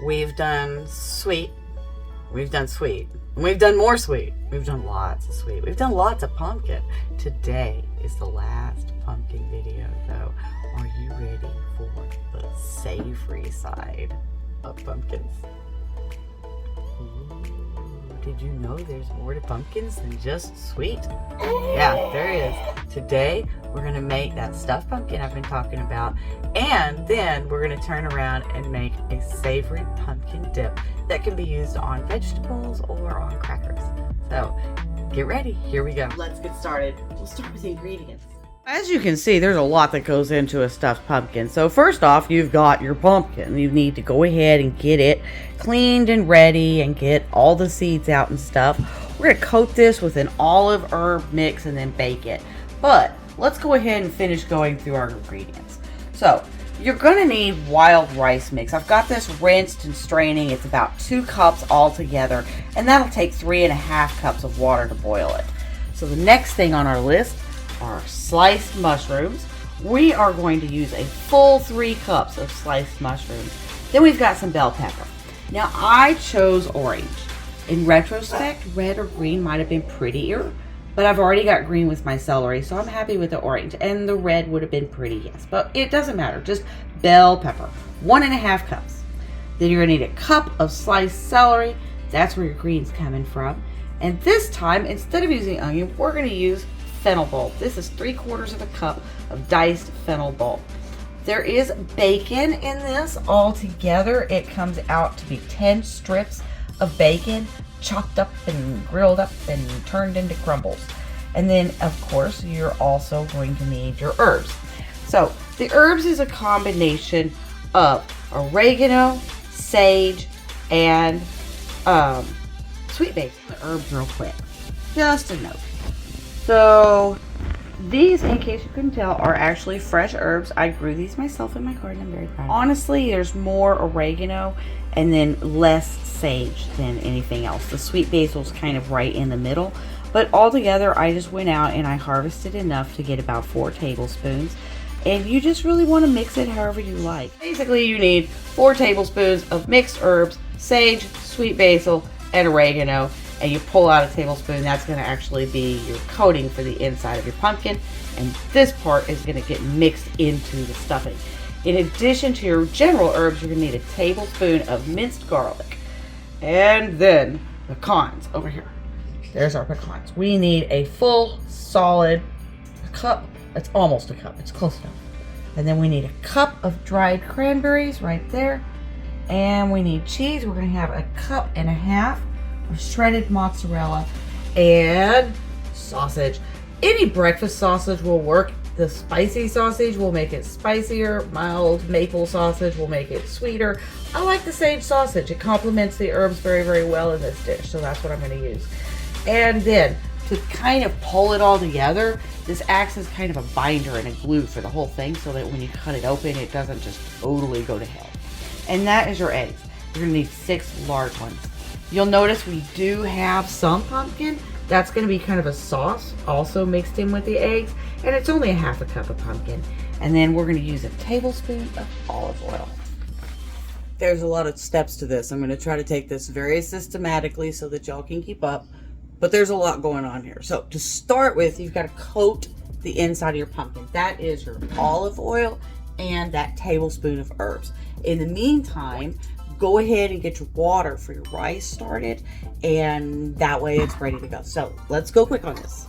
We've done sweet. We've done sweet. We've done more sweet. We've done lots of sweet. We've done lots of pumpkin. Today is the last pumpkin video, though. Are you ready for the savory side of pumpkins? Ooh, did you know there's more to pumpkins than just sweet? Yeah, there is. Today, we're going to make that stuffed pumpkin I've been talking about, and then we're going to turn around and make a savory pumpkin dip that can be used on vegetables or on crackers. So, get ready. Here we go. Let's get started. We'll start with the ingredients. As you can see, there's a lot that goes into a stuffed pumpkin. So first off, you've got your pumpkin. You need to go ahead and get it cleaned and ready and get all the seeds out and stuff. We're going to coat this with an olive herb mix and then bake it. But let's go ahead and finish going through our ingredients. So you're going to need wild rice mix. I've got this rinsed and straining. It's about 2 cups altogether, and that'll take 3.5 cups of water to boil it. So the next thing on our list are sliced mushrooms. We are going to use a full 3 cups of sliced mushrooms. Then we've got some bell pepper. Now I chose orange. In retrospect, red or green might have been prettier, but I've already got green with my celery, so I'm happy with the orange. And the red would have been pretty, yes, but it doesn't matter. Just bell pepper, 1.5 cups. Then you're gonna need a cup of sliced celery. That's where your green's coming from. And this time, instead of using onion, we're gonna use fennel bulb. This is 3/4 cup of diced fennel bulb. There is bacon in this. Altogether, it comes out to be 10 strips of bacon, chopped up and grilled up and turned into crumbles. And then, of course, you're also going to need your herbs. So the herbs is a combination of oregano, sage, and sweet basil. The herbs real quick. Just a note. So these, in case you couldn't tell, are actually fresh herbs. I grew these myself in my garden. I'm very proud. Honestly, there's more oregano and then less sage than anything else. The sweet basil's kind of right in the middle. But altogether, I just went out and I harvested enough to get about 4 tablespoons. And you just really want to mix it however you like. Basically, you need 4 tablespoons of mixed herbs, sage, sweet basil, and oregano. And you pull out a tablespoon, that's going to actually be your coating for the inside of your pumpkin. And this part is going to get mixed into the stuffing. In addition to your general herbs, you're going to need a tablespoon of minced garlic. And then pecans over here. There's our pecans. We need a full, solid cup. It's almost a cup. It's close enough. And then we need a cup of dried cranberries right there. And we need cheese. We're going to have 1.5 cups of shredded mozzarella and sausage. Any breakfast sausage will work. The spicy sausage will make it spicier. Mild maple sausage will make it sweeter. I like the sage sausage. It complements the herbs very, very well in this dish, so that's what I'm going to use. And then to kind of pull it all together, this acts as kind of a binder and a glue for the whole thing, so that when you cut it open, it doesn't just totally go to hell. And that is your eggs. You're going to need 6 large ones. You'll notice we do have some pumpkin. That's going to be kind of a sauce also mixed in with the eggs. And it's only 1/2 cup of pumpkin. And then we're going to use a tablespoon of olive oil. There's a lot of steps to this. I'm going to try to take this very systematically so that y'all can keep up. But there's a lot going on here. So to start with, you've got to coat the inside of your pumpkin. That is your olive oil and that tablespoon of herbs. In the meantime, go ahead and get your water for your rice started, and that way it's ready to go. So let's go quick on this.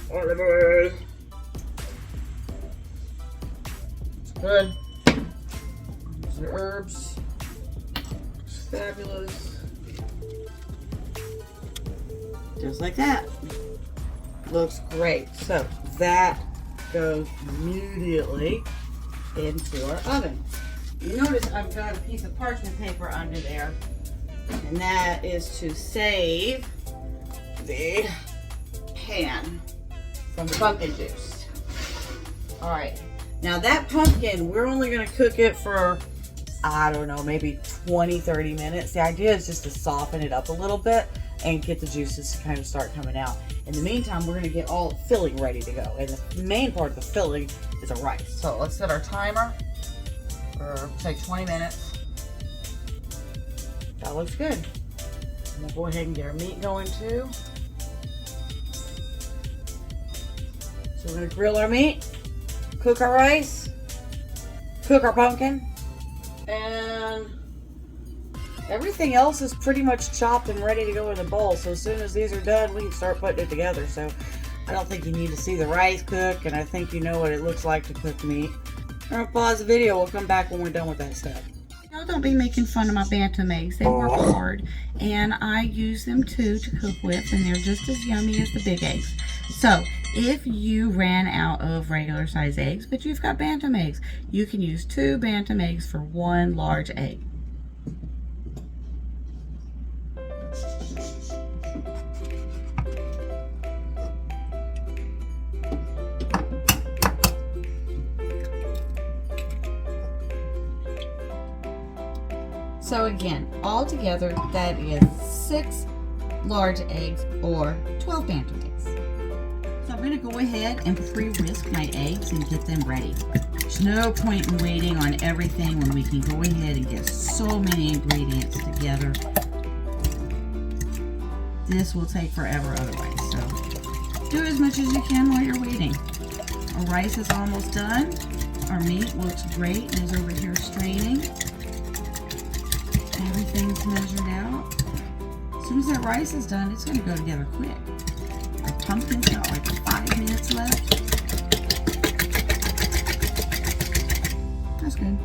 Olive. It's good. There's the herbs. It's fabulous. Just like that. Looks great. So that goes immediately into our oven. You notice I've got a piece of parchment paper under there, and that is to save the pan from the pumpkin juice. All right, now that pumpkin, we're only going to cook it for, I don't know, maybe 20-30 minutes. The idea is just to soften it up a little bit and get the juices to kind of start coming out. In the meantime, we're going to get all the filling ready to go, and the main part of the filling is a rice. So let's set our timer for say 20 minutes. That looks good. We'll go ahead and get our meat going too. So we're gonna grill our meat, cook our rice, cook our pumpkin, and everything else is pretty much chopped and ready to go in the bowl. So as soon as these are done, we can start putting it together. So I don't think you need to see the rice cook, and I think you know what it looks like to cook meat. I'm gonna pause the video. We'll come back when we're done with that stuff. Now, don't be making fun of my bantam eggs. They work hard, and I use them too to cook with, and they're just as yummy as the big eggs. So if you ran out of regular size eggs, but you've got bantam eggs, you can use 2 bantam eggs for 1 large egg. So again, all together, that is 6 large eggs or 12 bantam eggs. So I'm gonna go ahead and pre-whisk my eggs and get them ready. There's no point in waiting on everything when we can go ahead and get so many ingredients together. This will take forever otherwise, so do as much as you can while you're waiting. Our rice is almost done. Our meat looks great and is over here straining. Everything's measured out. As soon as that rice is done, it's going to go together quick. Our pumpkin's got like 5 minutes left. That's good.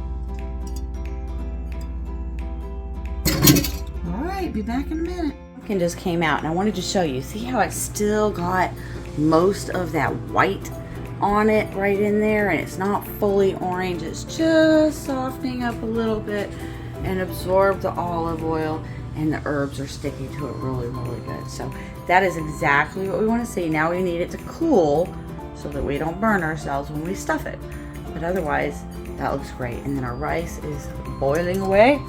Alright, be back in a minute. Pumpkin just came out and I wanted to show you. See how it's still got most of that white on it right in there, and it's not fully orange. It's just softening up a little bit and absorb the olive oil, and the herbs are sticking to it really, really good. So that is exactly what we want to see. Now we need it to cool so that we don't burn ourselves when we stuff it. But otherwise, that looks great. And then our rice is boiling away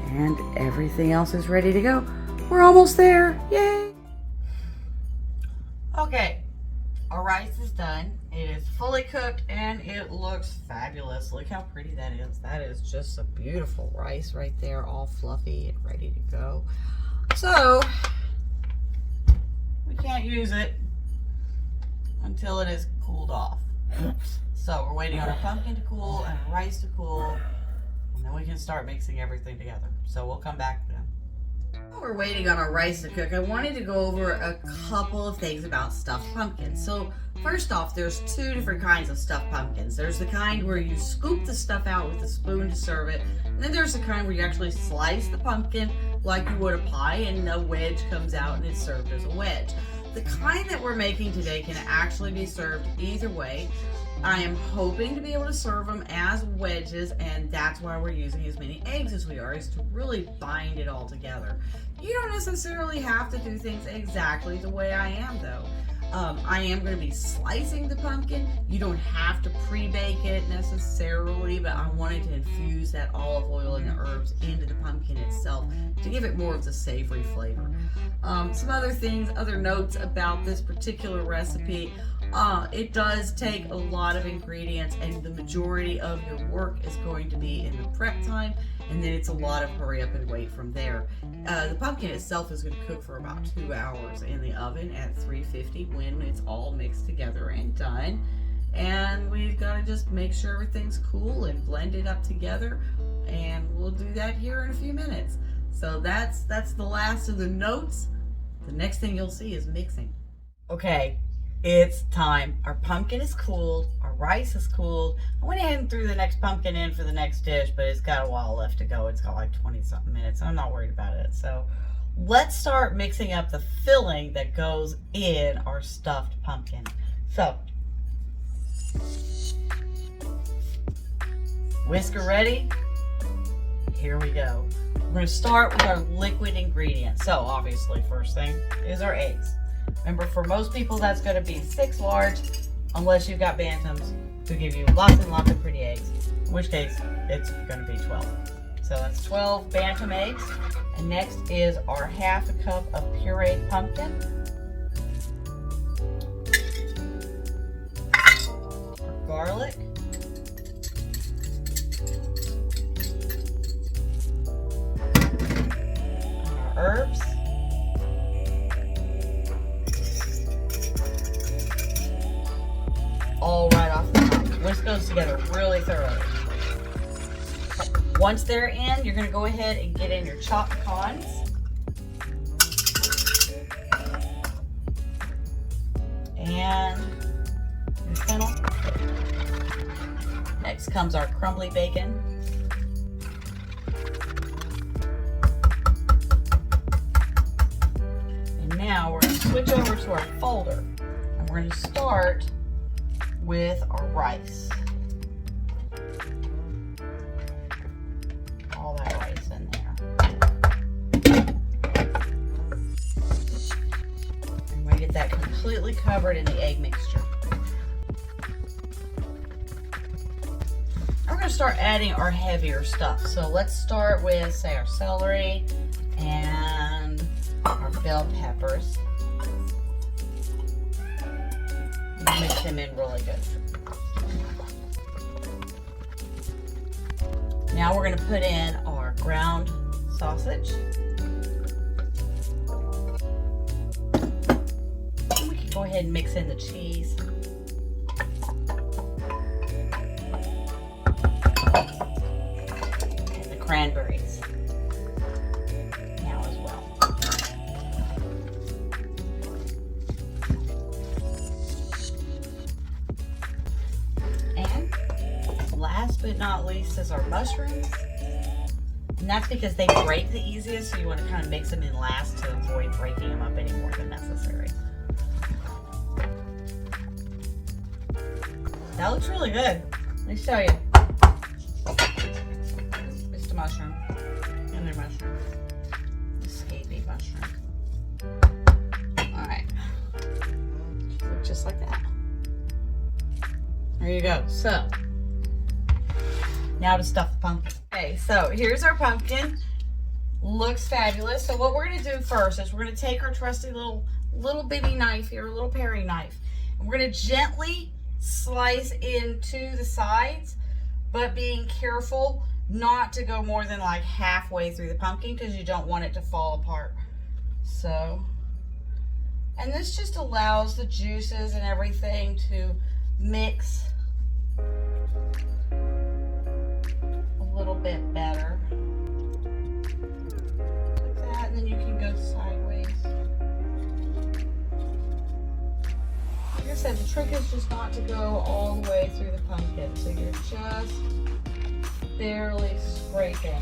and everything else is ready to go. We're almost there. Yay! Okay, our rice is done. It is fully cooked and it looks fabulous. Look how pretty that is. That is just a beautiful rice right there, all fluffy and ready to go. So we can't use it until it is cooled off. So we're waiting on our pumpkin to cool and our rice to cool, and then we can start mixing everything together. So we'll come back then. While we're waiting on our rice to cook, I wanted to go over a couple of things about stuffed pumpkins. So first off, there's 2 different kinds of stuffed pumpkins. There's the kind where you scoop the stuff out with a spoon to serve it, and then there's the kind where you actually slice the pumpkin like you would a pie, and a wedge comes out and it's served as a wedge. The kind that we're making today can actually be served either way. I am hoping to be able to serve them as wedges, and that's why we're using as many eggs as we are, is to really bind it all together. You don't necessarily have to do things exactly the way I am though. I am going to be slicing the pumpkin. You don't have to pre-bake it necessarily, but I wanted to infuse that olive oil and the herbs into the pumpkin itself to give it more of the savory flavor. Some other things, other notes about this particular recipe. It does take a lot of ingredients, and the majority of your work is going to be in the prep time, and then it's a lot of hurry up and wait from there. The pumpkin itself is going to cook for about 2 hours in the oven at 350 when it's all mixed together and done. And we've got to just make sure everything's cool and blend it up together, and we'll do that here in a few minutes. So that's the last of the notes. The next thing you'll see is mixing. Okay. It's time. Our pumpkin is cooled. Our rice is cooled. I went ahead and threw the next pumpkin in for the next dish, but it's got a while left to go. It's got like 20-something minutes. I'm not worried about it. So let's start mixing up the filling that goes in our stuffed pumpkin. So, whisker ready? Here we go. We're going to start with our liquid ingredients. So obviously, first thing is our eggs. Remember, for most people, that's going to be 6 large, unless you've got bantams who give you lots and lots of pretty eggs, in which case it's going to be 12. So that's 12 bantam eggs. And next is our ½ cup of pureed pumpkin, our garlic, really thoroughly. Once they're in, you're going to go ahead and get in your chopped pecans. And your fennel. Next comes our crumbly bacon. And now we're going to switch over to our folder. And we're going to start with our rice. All that rice in there. And we get that completely covered in the egg mixture. We're going to start adding our heavier stuff. So let's start with, say, our celery and our bell peppers. Mix them in really good. Now we're going to put in our ground sausage. And we can go ahead and mix in the cheese. And the cranberries. Now as well. And last but not least is our mushrooms. And that's because they break the easiest, so you want to kind of mix them in last to avoid breaking them up any more than necessary. That looks really good. Let me show you. It's the mushroom. And their mushroom. Escapee mushroom. Alright. Look just like that. There you go. So, now to stuff the pumpkin. Okay, so here's our pumpkin. Looks fabulous. So what we're going to do first is we're going to take our trusty little bitty knife here, a little paring knife, and we're going to gently slice into the sides, but being careful not to go more than like halfway through the pumpkin because you don't want it to fall apart. So, and this just allows the juices and everything to mix a little bit better. Like that, and then you can go sideways. Like I said, the trick is just not to go all the way through the pumpkin. So you're just barely scraping.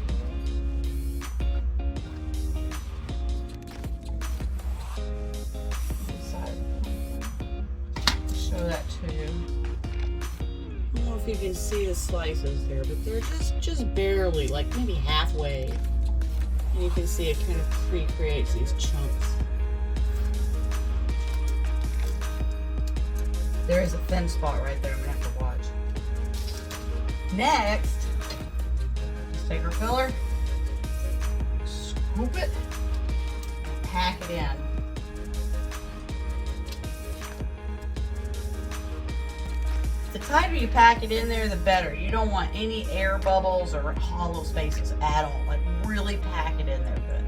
Show that to you. I don't know if you can see the slices there, but they're just barely, like maybe halfway. And you can see it kind of pre-creates these chunks. There is a thin spot right there I'm gonna have to watch. Next, let's take our filler, scoop it, pack it in. The tighter you pack it in there, the better. You don't want any air bubbles or hollow spaces at all. Like, really pack it in there good.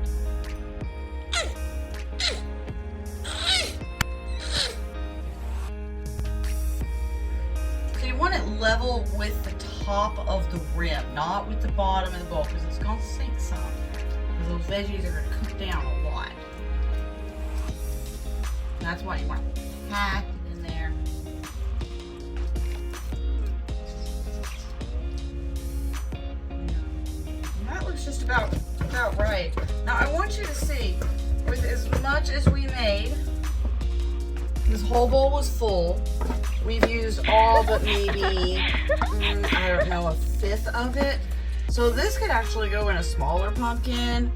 So you want it level with the top of the rim, not with the bottom of the bowl, because it's going to sink some. Because those veggies are going to cook down a lot. And that's why you want to pack it in there. Just about right. Now I want you to see, with as much as we made, this whole bowl was full. We've used all but maybe, I don't know, a fifth of it. So this could actually go in a smaller pumpkin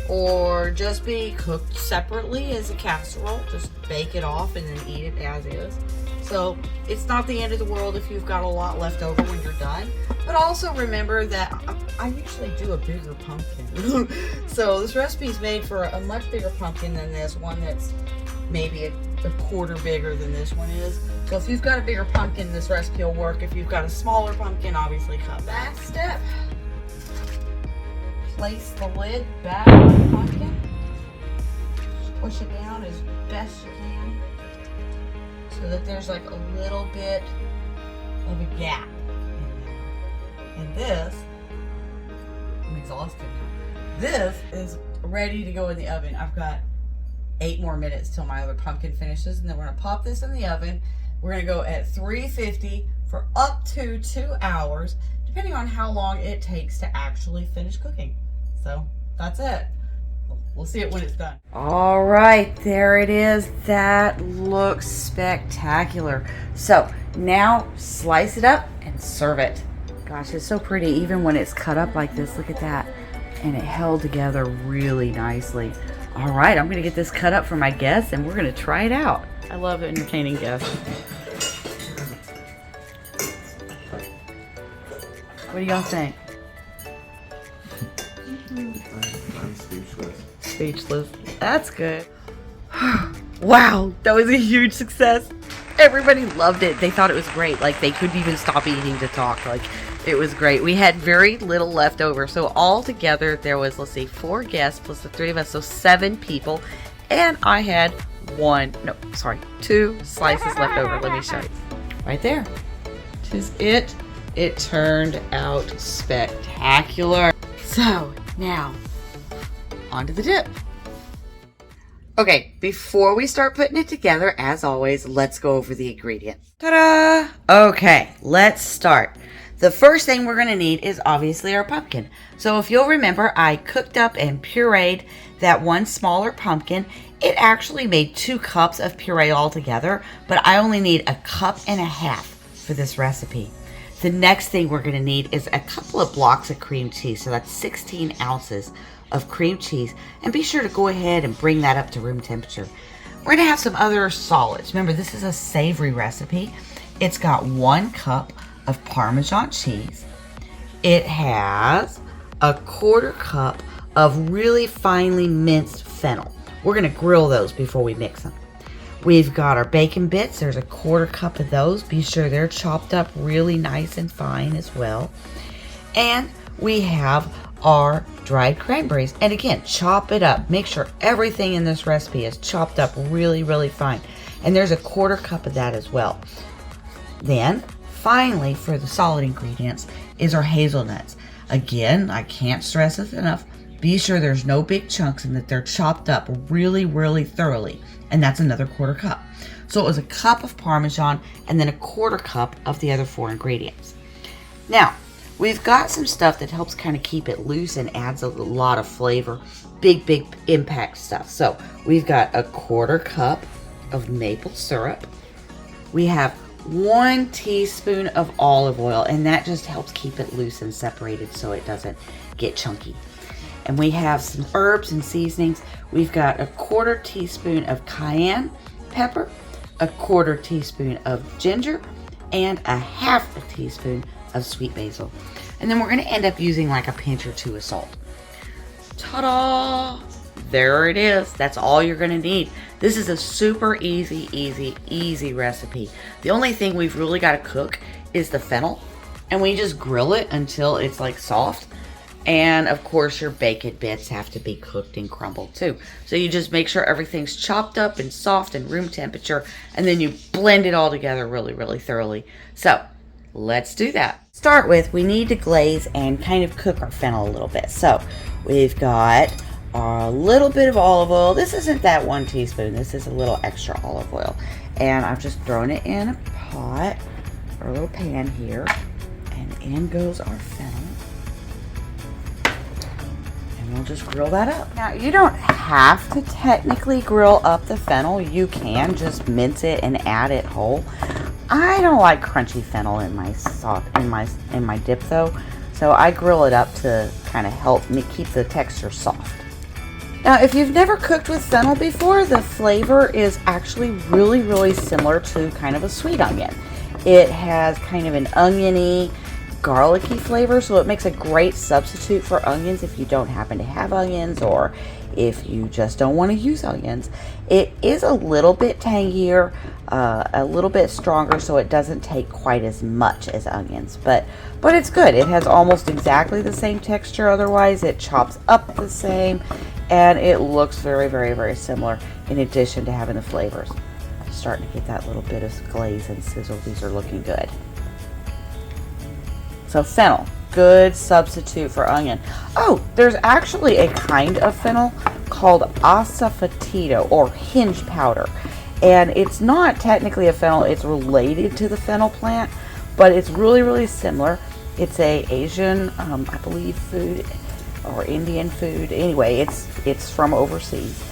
or just be cooked separately as a casserole. Just bake it off and then eat it as is. So it's not the end of the world if you've got a lot left over when you're done. But also remember that I usually do a bigger pumpkin. So this recipe is made for a much bigger pumpkin than this one that's maybe a quarter bigger than this one is. So if you've got a bigger pumpkin, this recipe will work. If you've got a smaller pumpkin, obviously cut back. Last step, place the lid back on the pumpkin. Push it down as best you can so that there's like a little bit of a gap in And this, I'm exhausted now. This is ready to go in the oven. I've got 8 more minutes till my other pumpkin finishes, and then we're gonna pop this in the oven. We're gonna go at 350 for up to 2 hours, depending on how long it takes to actually finish cooking. So that's it. We'll see it when it's done. All right, there it is. That looks spectacular. So now slice it up and serve it. Gosh, it's so pretty, even when it's cut up like this. Look at that. And it held together really nicely. All right, I'm gonna get this cut up for my guests and we're gonna try it out. I love entertaining guests. What do y'all think? I'm speechless. Speechless. That's good. Wow, that was a huge success. Everybody loved it. They thought it was great. Like, they couldn't even stop eating to talk. Like, it was great. We had very little left over. So all together there was, let's see, 4 guests plus the 3 of us. So 7 people. And I had 2 slices left over. Let me show you. Right there. This is it. It turned out spectacular. So now, onto the dip. Okay, before we start putting it together, as always, let's go over the ingredients. Ta-da! Okay, let's start. The first thing we're going to need is obviously our pumpkin. So if you'll remember, I cooked up and pureed that one smaller pumpkin. It actually made 2 cups of puree altogether, but I only need 1.5 cups for this recipe. The next thing we're going to need is a couple of blocks of cream cheese. So that's 16 ounces of cream cheese. And be sure to go ahead and bring that up to room temperature. We're going to have some other solids. Remember, this is a savory recipe. It's got 1 cup of Parmesan cheese. It has 1/4 cup of really finely minced fennel. We're going to grill those before we mix them. We've got our bacon bits. There's 1/4 cup of those. Be sure they're chopped up really nice and fine as well. And we have our dried cranberries. And again, chop it up. Make sure everything in this recipe is chopped up really, really fine. And there's 1/4 cup of that as well. Then, finally, for the solid ingredients, is our hazelnuts. Again, I can't stress this enough. Be sure there's no big chunks and that they're chopped up really, really thoroughly. And that's another 1/4 cup. So it was 1 cup of Parmesan and then 1/4 cup of the other 4 ingredients. Now, we've got some stuff that helps kind of keep it loose and adds a lot of flavor. Big impact stuff. So we've got 1/4 cup of maple syrup. We have 1 teaspoon of olive oil, and that just helps keep it loose and separated so it doesn't get chunky. And we have some herbs and seasonings. We've got 1/4 teaspoon of cayenne pepper, 1/4 teaspoon of ginger, and 1/2 teaspoon of sweet basil. And then we're going to end up using like a pinch or 2 of salt. Ta-da! There it is. That's all you're going to need. This is a super easy recipe. The only thing we've really got to cook is the fennel. And we just grill it until it's like soft. And of course your bacon bits have to be cooked and crumbled too. So you just make sure everything's chopped up and soft and room temperature. And then you blend it all together really, really thoroughly. So let's do that. Start with, we need to glaze and kind of cook our fennel a little bit. So we've got a little bit of olive oil. This isn't that 1 teaspoon. This is a little extra olive oil. And I've just thrown it in a pot or a little pan here. And in goes our fennel. And we'll just grill that up. Now, you don't have to technically grill up the fennel. You can just mince it and add it whole. I don't like crunchy fennel in my dip though. So I grill it up to kind of help me keep the texture soft. Now, if you've never cooked with fennel before, the flavor is actually really, really similar to kind of a sweet onion. It has kind of an oniony, garlicky flavor, so it makes a great substitute for onions if you don't happen to have onions or if you just don't want to use onions. It is a little bit tangier, a little bit stronger, so it doesn't take quite as much as onions, but it's good. It has almost exactly the same texture. Otherwise, it chops up the same, and it looks very, very, very similar in addition to having the flavors. Starting to get that little bit of glaze and sizzle. These are looking good. So fennel, good substitute for onion. Oh, there's actually a kind of fennel called asafoetida or hinge powder. And it's not technically a fennel, it's related to the fennel plant, but it's really, really similar. It's a Asian, I believe, food or Indian food. Anyway, it's from overseas.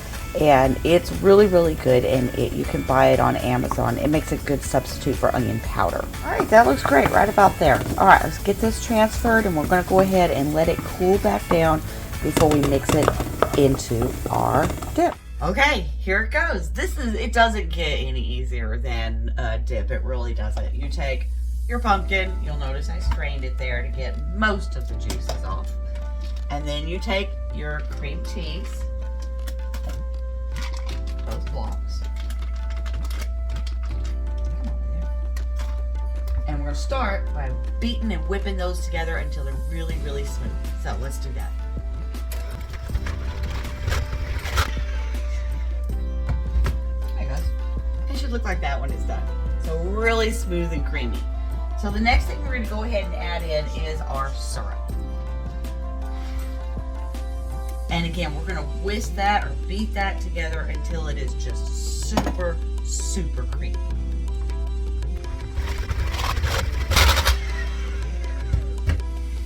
And it's really, really good, and you can buy it on Amazon. It makes a good substitute for onion powder. All right, that looks great right about there. All right, let's get this transferred, and we're going to go ahead and let it cool back down before we mix it into our dip. Okay, here it goes. It doesn't get any easier than a dip. It really doesn't. You take your pumpkin. You'll notice I strained it there to get most of the juices off. And then you take your cream cheese. Those blocks. And we're going to start by beating and whipping those together until they're really, really smooth. So let's do that. There it goes. It should look like that when it's done. So really smooth and creamy. So the next thing we're going to go ahead and add in is our syrup. And again, we're going to whisk that or beat that together until it is just super, super creamy.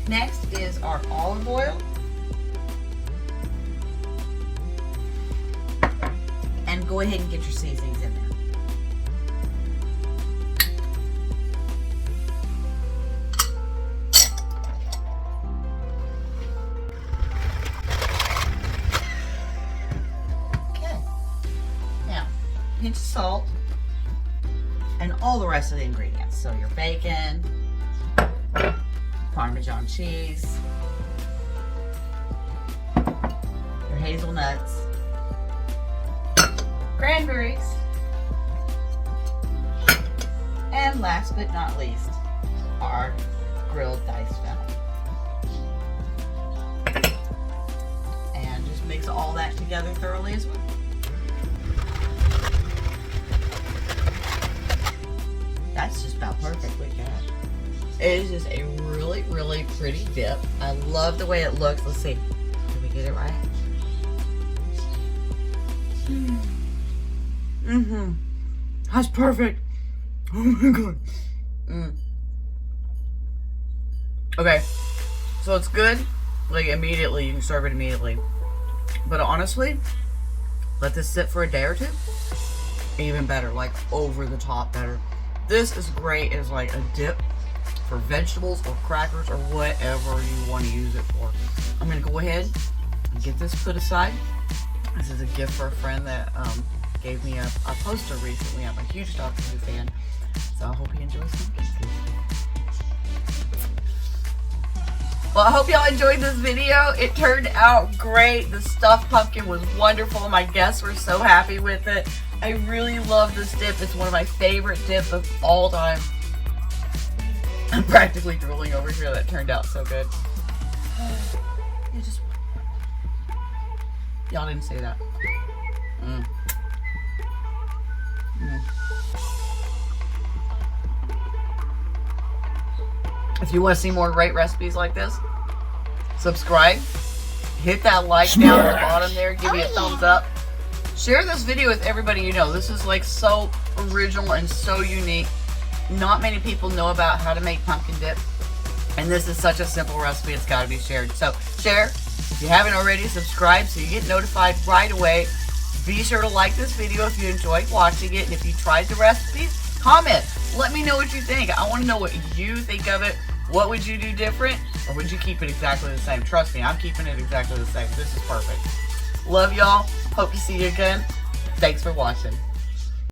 Next is our olive oil. And go ahead and get your seasonings in there. Pinch of salt, and all the rest of the ingredients. So your bacon, Parmesan cheese, your hazelnuts, cranberries, and last but not least, our grilled diced fennel. And just mix all that together thoroughly as well. That's just about perfect. Look at it. It is just a really, really pretty dip. I love the way it looks. Let's see. Did we get it right? Mm-hmm. That's perfect. Oh my god. Okay. So it's good. Like immediately. You can serve it immediately. But honestly, let this sit for a day or two. Even better. Like over the top better. This is great as like a dip for vegetables or crackers or whatever you want to use it for. I'm going to go ahead and get this put aside. This is a gift for a friend that gave me a poster recently. I'm a huge Doctor Who fan, so I hope he enjoys it. Well, I hope y'all enjoyed this video. It turned out great. The stuffed pumpkin was wonderful. My guests were so happy with it. I really love this dip. It's one of my favorite dips of all time. I'm practically drooling over here. That turned out so good. Y'all didn't say that. If you want to see more great recipes like this, subscribe. Hit that like down at the bottom there. Give me a thumbs up. Share this video with everybody you know. This is like so original and so unique. Not many people know about how to make pumpkin dip. And this is such a simple recipe, it's got to be shared. So share. If you haven't already, subscribe so you get notified right away. Be sure to like this video if you enjoyed watching it. And if you tried the recipes, comment. Let me know what you think. I want to know what you think of it. What would you do different? Or would you keep it exactly the same? Trust me, I'm keeping it exactly the same. This is perfect. Love y'all. Hope to see you again. Thanks for watching.